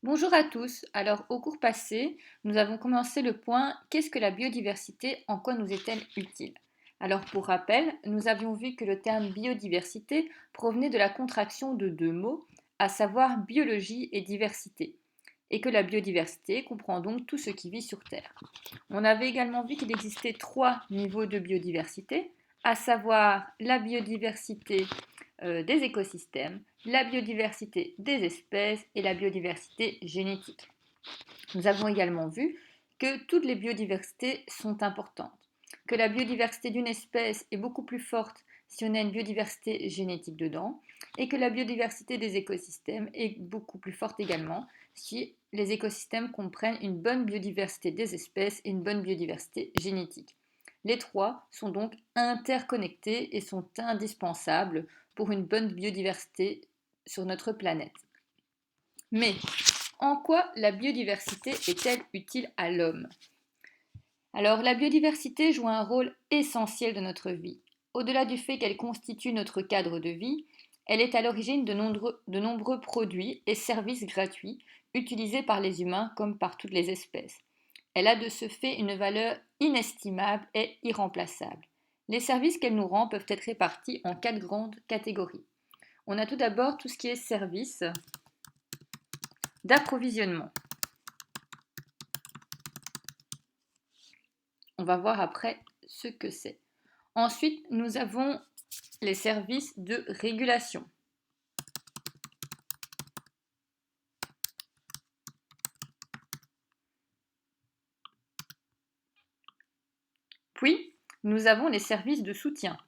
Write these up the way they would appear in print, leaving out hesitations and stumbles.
Bonjour à tous. Alors, au cours passé, nous avons commencé le point qu'est-ce que la biodiversité, en quoi nous est-elle utile? Alors, pour rappel, nous avions vu que le terme biodiversité provenait de la contraction de deux mots, à savoir biologie et diversité, et que la biodiversité comprend donc tout ce qui vit sur Terre. On avait également vu qu'il existait trois niveaux de biodiversité, à savoir la biodiversité des écosystèmes, la biodiversité des espèces et la biodiversité génétique. Nous avons également vu que toutes les biodiversités sont importantes, que la biodiversité d'une espèce est beaucoup plus forte si on a une biodiversité génétique dedans, et que la biodiversité des écosystèmes est beaucoup plus forte également si les écosystèmes comprennent une bonne biodiversité des espèces et une bonne biodiversité génétique. Les trois sont donc interconnectés et sont indispensables pour une bonne biodiversité sur notre planète. Mais en quoi la biodiversité est-elle utile à l'homme? Alors, la biodiversité joue un rôle essentiel dans notre vie. Au-delà du fait qu'elle constitue notre cadre de vie, elle est à l'origine de nombreux produits et services gratuits utilisés par les humains comme par toutes les espèces. Elle a de ce fait une valeur inestimable et irremplaçable. Les services qu'elle nous rend peuvent être répartis en quatre grandes catégories. On a tout d'abord tout ce qui est service d'approvisionnement. On va voir après ce que c'est. Ensuite, nous avons les services de régulation. Puis, nous avons les services de soutien.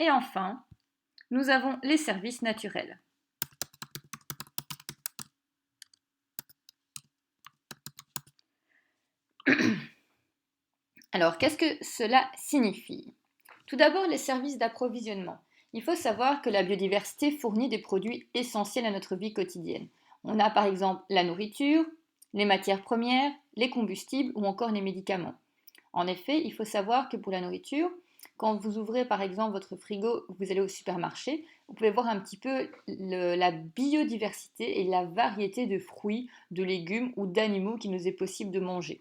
Et enfin, nous avons les services naturels. Alors, qu'est-ce que cela signifie? Tout d'abord, les services d'approvisionnement. Il faut savoir que la biodiversité fournit des produits essentiels à notre vie quotidienne. On a par exemple la nourriture, les matières premières, les combustibles ou encore les médicaments. En effet, il faut savoir que pour la nourriture, quand vous ouvrez par exemple votre frigo, vous allez au supermarché, vous pouvez voir un petit peu la biodiversité et la variété de fruits, de légumes ou d'animaux qu'il nous est possible de manger.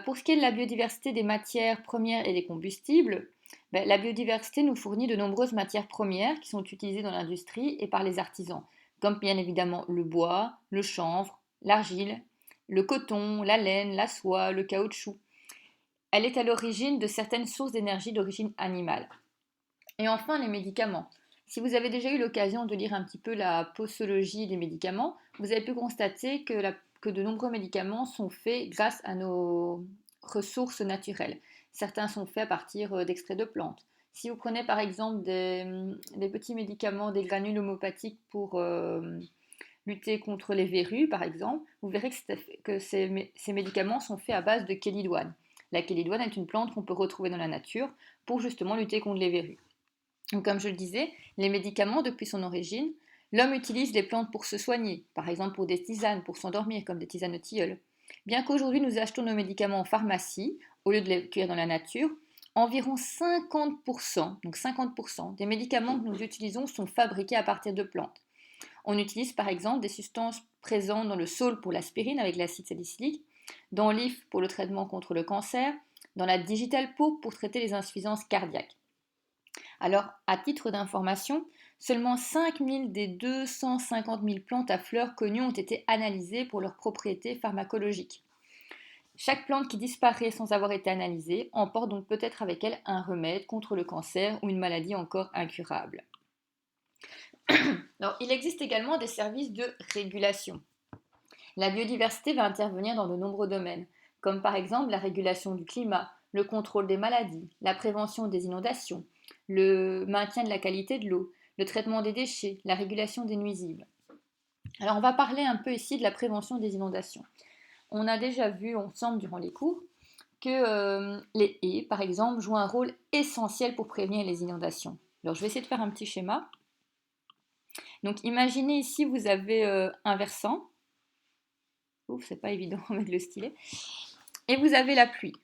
Pour ce qui est de la biodiversité des matières premières et des combustibles, la biodiversité nous fournit de nombreuses matières premières qui sont utilisées dans l'industrie et par les artisans, comme bien évidemment le bois, le chanvre, l'argile, le coton, la laine, la soie, le caoutchouc. Elle est à l'origine de certaines sources d'énergie d'origine animale. Et enfin, les médicaments. Si vous avez déjà eu l'occasion de lire un petit peu la posologie des médicaments, vous avez pu constater que de nombreux médicaments sont faits grâce à nos ressources naturelles. Certains sont faits à partir d'extraits de plantes. Si vous prenez par exemple des petits médicaments, des granules homopathiques pour lutter contre les verrues, par exemple, vous verrez que ces médicaments sont faits à base de chélidoine. La chélidoine est une plante qu'on peut retrouver dans la nature pour justement lutter contre les verrues. Donc, comme je le disais, les médicaments, depuis son origine, l'homme utilise les plantes pour se soigner, par exemple pour des tisanes, pour s'endormir, comme des tisanes de tilleul. Bien qu'aujourd'hui nous achetons nos médicaments en pharmacie, au lieu de les cueillir dans la nature, environ 50%, donc 50% des médicaments que nous utilisons sont fabriqués à partir de plantes. On utilise par exemple des substances présentes dans le saule pour l'aspirine avec l'acide salicylique, dans l'IF pour le traitement contre le cancer, dans la Digital Peau pour traiter les insuffisances cardiaques. Alors, à titre d'information, seulement 5000 des 250 000 plantes à fleurs connues ont été analysées pour leurs propriétés pharmacologiques. Chaque plante qui disparaît sans avoir été analysée emporte donc peut-être avec elle un remède contre le cancer ou une maladie encore incurable. Alors, il existe également des services de régulation. La biodiversité va intervenir dans de nombreux domaines, comme par exemple la régulation du climat, le contrôle des maladies, la prévention des inondations, le maintien de la qualité de l'eau, le traitement des déchets, la régulation des nuisibles. Alors on va parler un peu ici de la prévention des inondations. On a déjà vu ensemble durant les cours que les haies, par exemple, jouent un rôle essentiel pour prévenir les inondations. Alors je vais essayer de faire un petit schéma. Donc imaginez ici vous avez un versant. Ouf, c'est pas évident avec le stylet. Et vous avez la pluie.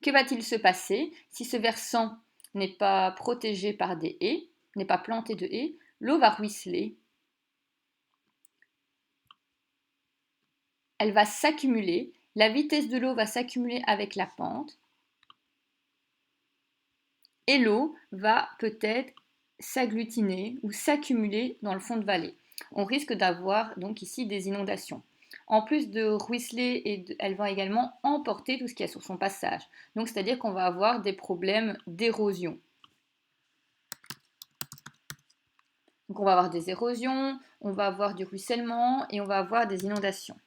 Que va-t-il se passer si ce versant n'est pas protégé par des haies, n'est pas planté de haies? L'eau va ruisseler, elle va s'accumuler, la vitesse de l'eau va s'accumuler avec la pente, et l'eau va peut-être s'agglutiner ou s'accumuler dans le fond de vallée. On risque d'avoir donc ici des inondations. En plus de ruisseler, elle va également emporter tout ce qu'il y a sur son passage. Donc c'est-à-dire qu'on va avoir des problèmes d'érosion. Donc on va avoir des érosions, on va avoir du ruissellement et on va avoir des inondations.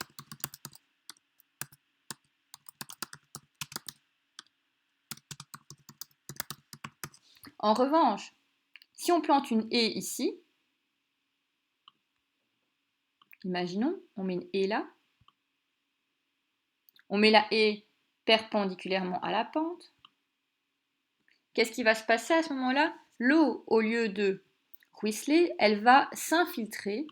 En revanche, si on plante une haie ici, imaginons, on met une haie là, on met la haie perpendiculairement à la pente, qu'est-ce qui va se passer à ce moment-là? L'eau, au lieu de ruisseler, elle va s'infiltrer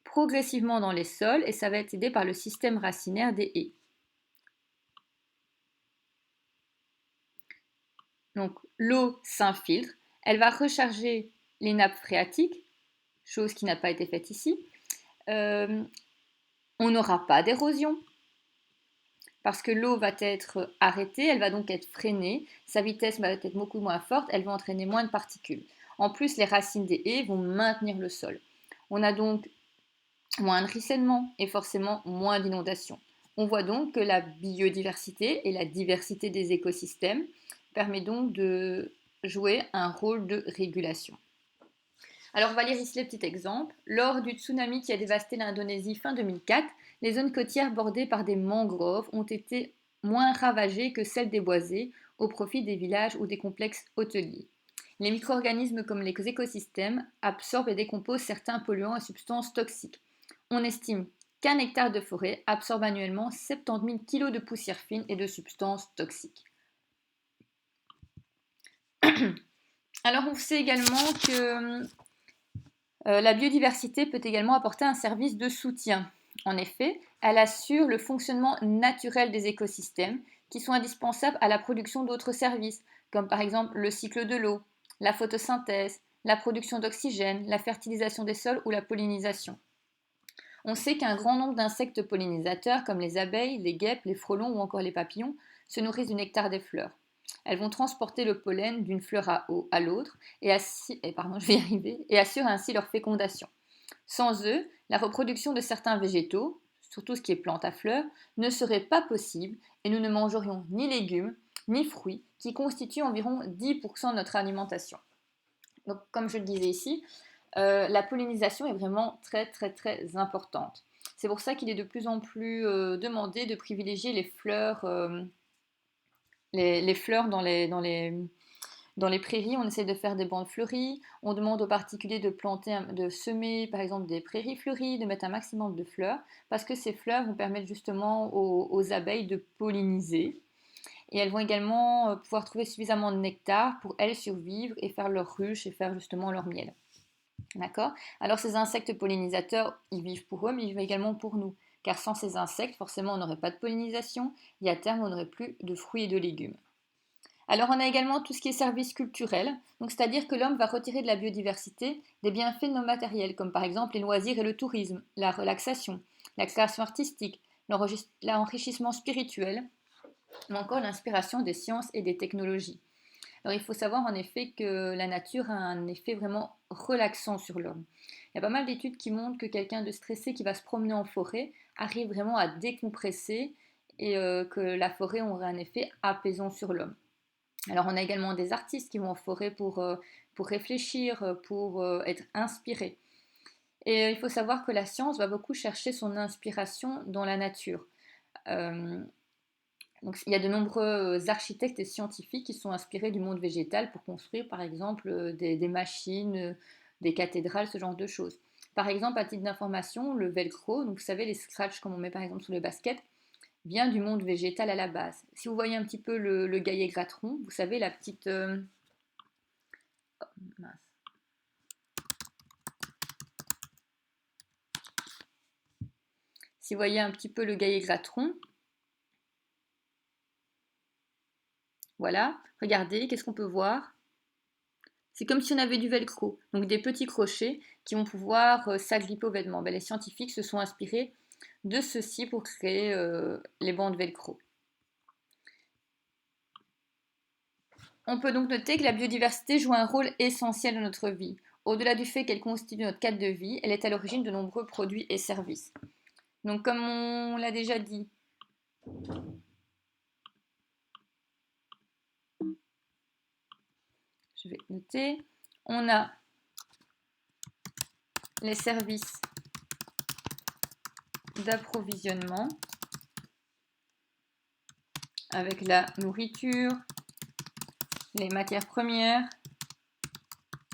progressivement dans les sols et ça va être aidé par le système racinaire des haies. Donc l'eau s'infiltre, elle va recharger les nappes phréatiques, chose qui n'a pas été faite ici. On n'aura pas d'érosion parce que l'eau va être arrêtée, elle va donc être freinée, sa vitesse va être beaucoup moins forte, elle va entraîner moins de particules. En plus, les racines des haies vont maintenir le sol. On a donc moins de ruissellement et forcément moins d'inondations. On voit donc que la biodiversité et la diversité des écosystèmes permet donc de jouer un rôle de régulation. Alors on va lire ici les petits exemples. Lors du tsunami qui a dévasté l'Indonésie fin 2004, les zones côtières bordées par des mangroves ont été moins ravagées que celles des boisés au profit des villages ou des complexes hôteliers. Les micro-organismes comme les écosystèmes absorbent et décomposent certains polluants et substances toxiques. On estime qu'un hectare de forêt absorbe annuellement 70 000 kg de poussière fine et de substances toxiques. Alors on sait également que la biodiversité peut également apporter un service de soutien. En effet, elle assure le fonctionnement naturel des écosystèmes qui sont indispensables à la production d'autres services, comme par exemple le cycle de l'eau, la photosynthèse, la production d'oxygène, la fertilisation des sols ou la pollinisation. On sait qu'un grand nombre d'insectes pollinisateurs, comme les abeilles, les guêpes, les frelons ou encore les papillons, se nourrissent du nectar des fleurs. Elles vont transporter le pollen d'une fleur à l'autre et assurent ainsi leur fécondation. Sans eux, la reproduction de certains végétaux, surtout ce qui est plantes à fleurs, ne serait pas possible et nous ne mangerions ni légumes ni fruits qui constituent environ 10% de notre alimentation. Donc, comme je le disais ici, la pollinisation est vraiment très très très importante. C'est pour ça qu'il est de plus en plus demandé de privilégier les fleurs dans les prairies. On essaie de faire des bandes fleuries. On demande aux particuliers de semer par exemple des prairies fleuries, de mettre un maximum de fleurs, parce que ces fleurs vont permettre justement aux abeilles de polliniser. Et elles vont également pouvoir trouver suffisamment de nectar pour elles survivre et faire leur ruche et faire justement leur miel. D'accord? Alors ces insectes pollinisateurs, ils vivent pour eux, mais ils vivent également pour nous. Car sans ces insectes, forcément, on n'aurait pas de pollinisation et à terme, on n'aurait plus de fruits et de légumes. Alors on a également tout ce qui est services culturels, donc c'est-à-dire que l'homme va retirer de la biodiversité des bienfaits non matériels, comme par exemple les loisirs et le tourisme, la relaxation, la création artistique, l'enrichissement spirituel, ou encore l'inspiration des sciences et des technologies. Alors il faut savoir en effet que la nature a un effet vraiment relaxant sur l'homme. Il y a pas mal d'études qui montrent que quelqu'un de stressé qui va se promener en forêt arrive vraiment à décompresser et que la forêt aura un effet apaisant sur l'homme. Alors on a également des artistes qui vont en forêt pour réfléchir, pour être inspirés. Et il faut savoir que la science va beaucoup chercher son inspiration dans la nature. Euh, donc, il y a de nombreux architectes et scientifiques qui sont inspirés du monde végétal pour construire par exemple des machines, des cathédrales, ce genre de choses. Par exemple, à titre d'information, le velcro, donc vous savez les scratchs comme on met par exemple sur les baskets, vient du monde végétal à la base. Si vous voyez un petit peu le gaillet gratteron, vous savez la petite... mince. Si vous voyez un petit peu le gaillet gratteron, Voilà, regardez, qu'est-ce qu'on peut voir? C'est comme si on avait du velcro, donc des petits crochets qui vont pouvoir s'agripper aux vêtements. Ben, les scientifiques se sont inspirés de ceci pour créer les bandes velcro. On peut donc noter que la biodiversité joue un rôle essentiel dans notre vie. Au-delà du fait qu'elle constitue notre cadre de vie, elle est à l'origine de nombreux produits et services. Donc comme on l'a déjà dit, je vais noter, on a les services d'approvisionnement avec la nourriture, les matières premières,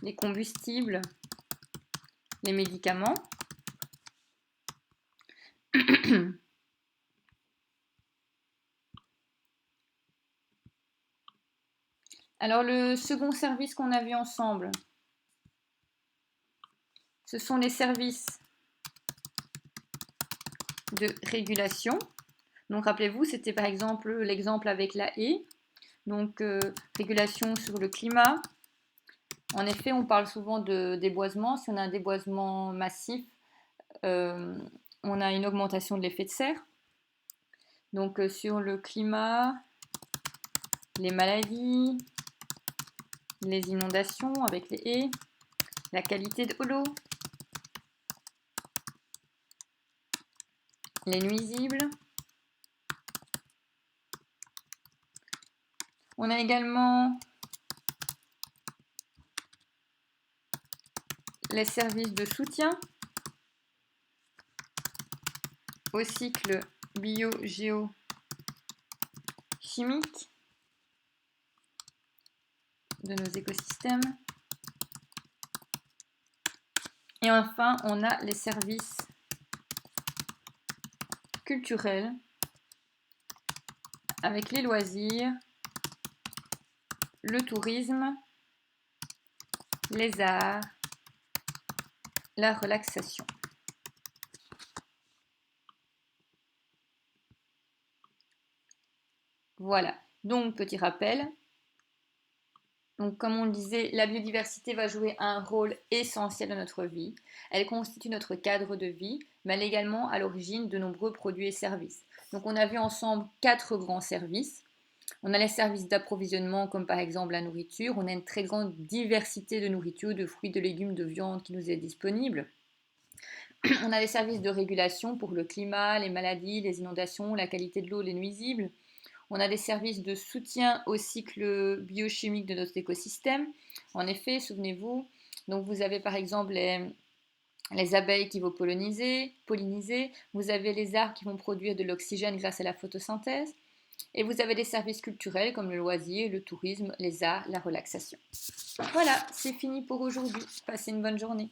les combustibles, les médicaments. Alors le second service qu'on a vu ensemble, ce sont les services de régulation. Donc rappelez-vous, c'était par exemple l'exemple avec la haie. Donc régulation sur le climat. En effet, on parle souvent de déboisement. Si on a un déboisement massif, on a une augmentation de l'effet de serre. Donc sur le climat, les maladies, les inondations avec les haies, la qualité de l'eau, les nuisibles. On a également les services de soutien au cycle bio-géochimique. De nos écosystèmes. Et enfin, on a les services culturels avec les loisirs, le tourisme, les arts, la relaxation. Voilà, donc petit rappel. Donc, comme on le disait, la biodiversité va jouer un rôle essentiel dans notre vie. Elle constitue notre cadre de vie, mais elle est également à l'origine de nombreux produits et services. Donc, on a vu ensemble 4 grands services. On a les services d'approvisionnement, comme par exemple la nourriture. On a une très grande diversité de nourriture, de fruits, de légumes, de viande qui nous est disponible. On a les services de régulation pour le climat, les maladies, les inondations, la qualité de l'eau, les nuisibles. On a des services de soutien au cycle biochimique de notre écosystème. En effet, souvenez-vous, donc vous avez par exemple les abeilles qui vont polliniser, vous avez les arbres qui vont produire de l'oxygène grâce à la photosynthèse, et vous avez des services culturels comme le loisir, le tourisme, les arts, la relaxation. Voilà, c'est fini pour aujourd'hui. Passez une bonne journée.